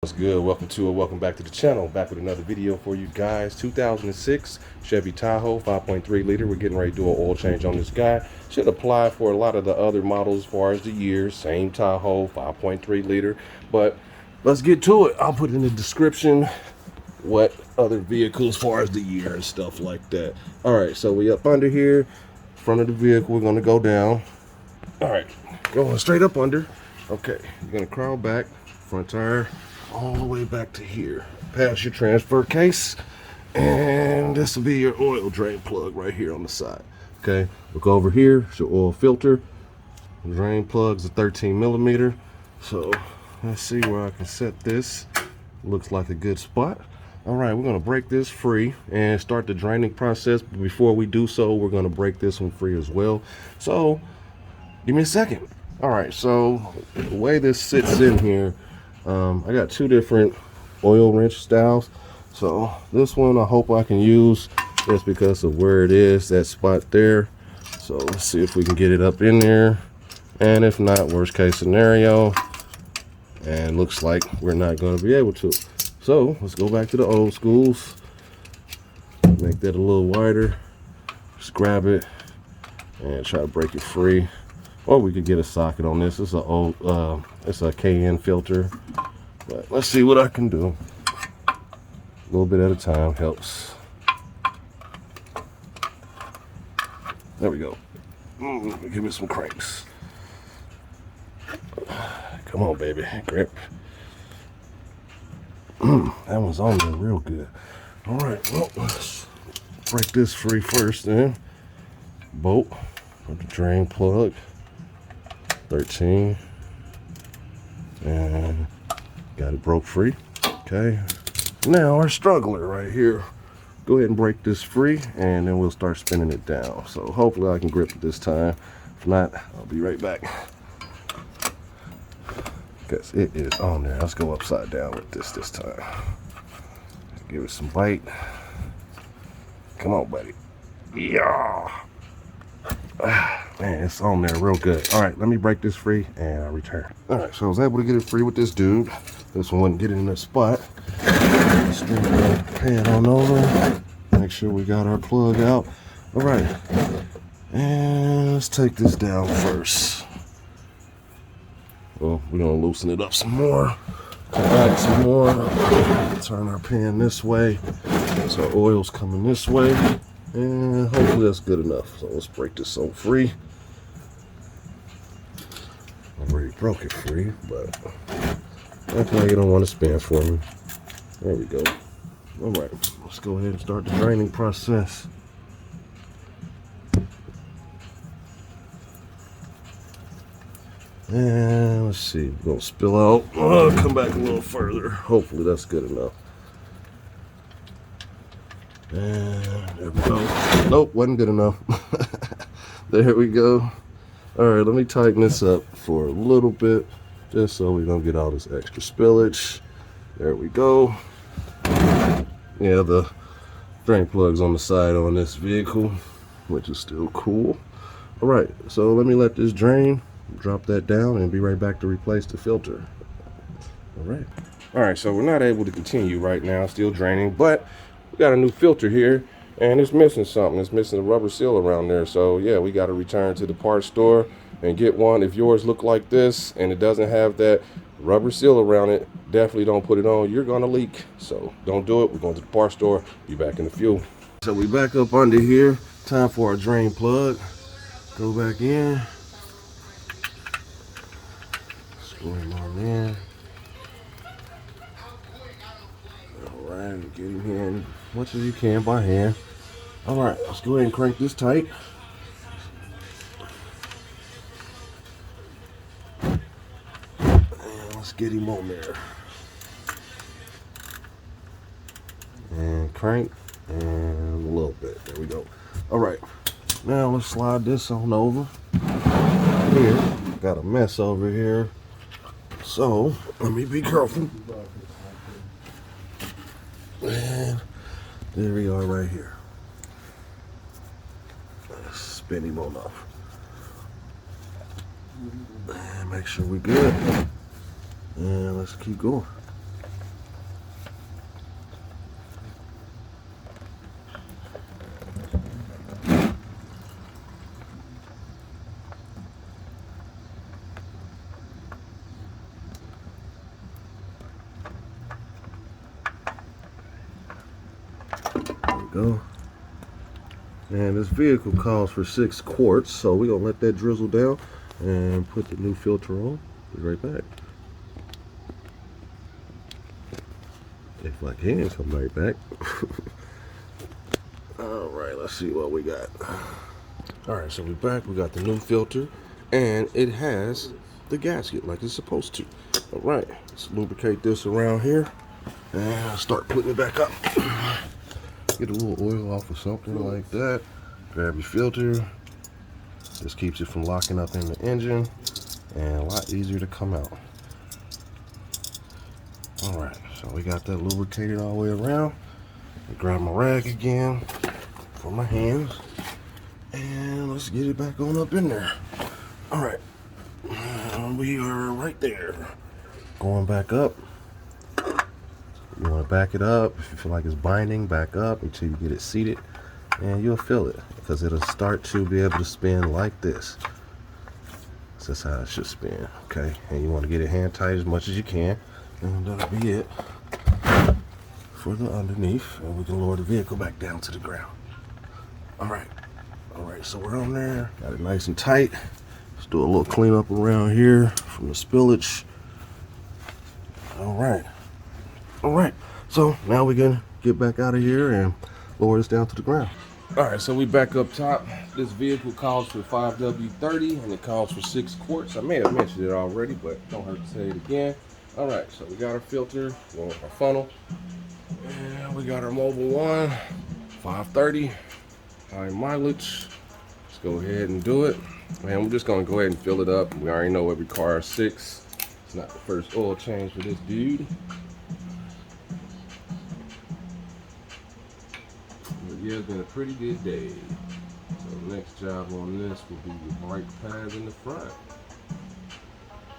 What's good? Welcome back to the channel. Back with another video for you guys. 2006 Chevy Tahoe 5.3 liter. We're getting ready to do an oil change on this guy. Should apply for a lot of the other models as far as the years. Same Tahoe 5.3 liter. But let's get to it. I'll put in the description what other vehicles as far as the year and stuff like that. All right, so we up under here. Front of the vehicle, we're going to go down. All right, going straight up under. Okay, you're going to crawl back. Front tire all the way back to here, past your transfer case, and this will be your oil drain plug right here on the side. Okay, look over here, it's your oil filter. The drain plug's a 13 millimeter. So let's see where I can set this. Looks like a good spot. All right, we're gonna break this free and start the draining process. But before we do so, we're gonna break this one free as well. So give me a second. All right, so the way this sits in here, I got two different oil wrench styles. So this one I hope I can use just because of where it is, that spot there. So let's see if we can get it up in there. And if not, worst case scenario, and looks like we're not going to be able to. So let's go back to the old schools. Make that a little wider. Just grab it and try to break it free. Or we could get a socket on this. It's a old, it's a KN filter. But let's see what I can do. A little bit at a time helps. There we go. Give me some cranks. Come on, baby, grip. That one's on there real good. All right, well, let's break this free first then. Bolt with the drain plug. 13, and got it broke free. Okay, now our struggler right here. Go ahead and break this free, and then we'll start spinning it down. So hopefully I can grip it this time. If not, I'll be right back. Because it is on there. Let's go upside down with this time. Give it some bite. Come on, buddy. Yeah. Man, it's on there real good. All right, let me break this free and I'll return. All right, so I was able to get it free with this dude. This one wouldn't get it in the spot. Straighten the pan on over. Make sure we got our plug out. All right, and let's take this down first. Well, we're gonna loosen it up some more. Come back some more. Turn our pan this way. So our oil's coming this way. And hopefully that's good enough. So let's break this on free. I already broke it free, but act like you don't want to spin for me. There we go. All right, let's go ahead and start the draining process. And let's see, we're gonna spill out. Come back a little further. Hopefully that's good enough. And there we go. Nope, wasn't good enough. There we go. All right, let me tighten this up for a little bit, just so we don't get all this extra spillage. There we go. Yeah, the drain plug's on the side on this vehicle, which is still cool. All right, so let me let this drain, drop that down, and be right back to replace the filter. All right. All right, so we're not able to continue right now, still draining, but we got a new filter here, and it's missing something. It's missing a rubber seal around there. So yeah, we got to return to the parts store and get one. If yours look like this and it doesn't have that rubber seal around it, definitely don't put it on. You're gonna leak. So don't do it. We're going to the parts store. Be back in the few. So we back up under here. Time for our drain plug. Go back in. Screw him on in. All right, get him here as much as you can by hand. All right, let's go ahead and crank this tight. And let's get him on there. And crank, and a little bit. There we go. All right, now let's slide this on over. Here, got a mess over here. So, let me be careful. And there we are right here. Let's spin him on off. And make sure we're good. And let's keep going. go. And this vehicle calls for 6 quarts, so we're gonna let that drizzle down and put the new filter on. Be right back. If I can come right back. All right, let's see what we got. All right, so we're back. We got the new filter, and it has the gasket like it's supposed to. All right, let's lubricate this around here, and I'll start putting it back up. Get a little oil off of something like that. Grab your filter. This keeps it from locking up in the engine, and a lot easier to come out. All right, so we got that lubricated all the way around. I grab my rag again for my hands, and let's get it back on up in there. All right, we are right there. Going back up. You want to back it up. If you feel like it's binding, back up until you get it seated, and you'll feel it because it'll start to be able to spin like this. So that's how it should spin, okay? And you want to get it hand tight as much as you can, and that'll be it for the underneath, and we can lower the vehicle back down to the ground. All right, so we're on there, got it nice and tight. Let's do a little cleanup around here from the spillage. All right, so now we're gonna get back out of here and lower this down to the ground. All right, so we back up top. This vehicle calls for 5W30 and it calls for 6 quarts. I may have mentioned it already, but don't hurt to say it again. All right, so we got our filter, our funnel, and we got our Mobile One, 530, high mileage. Let's go ahead and do it. And we're just gonna go ahead and fill it up. We already know it requires 6. It's not the first oil change for this dude. But yeah, it's been a pretty good day. So the next job on this will be the brake pads in the front.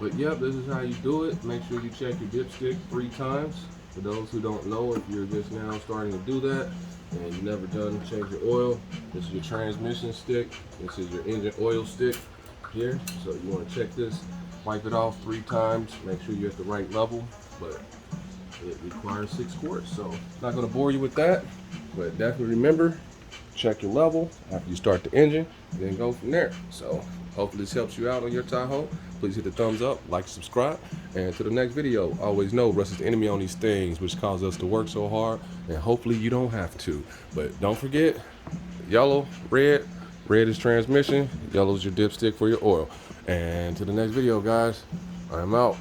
But yep, this is how you do it. Make sure you check your dipstick 3 times. For those who don't know, if you're just now starting to do that and you've never done change your oil, this is your transmission stick. This is your engine oil stick here. So you want to check this, wipe it off 3 times, make sure you're at the right level. But it requires 6 quarts, so not going to bore you with that. But definitely remember, check your level after you start the engine, then go from there. So hopefully this helps you out on your Tahoe. Please hit the thumbs up, like, subscribe, and to the next video. Always know rust is the enemy on these things, which cause us to work so hard, and hopefully you don't have to. But don't forget, yellow, red is transmission, yellow is your dipstick for your oil. And to the next video, guys, I'm out.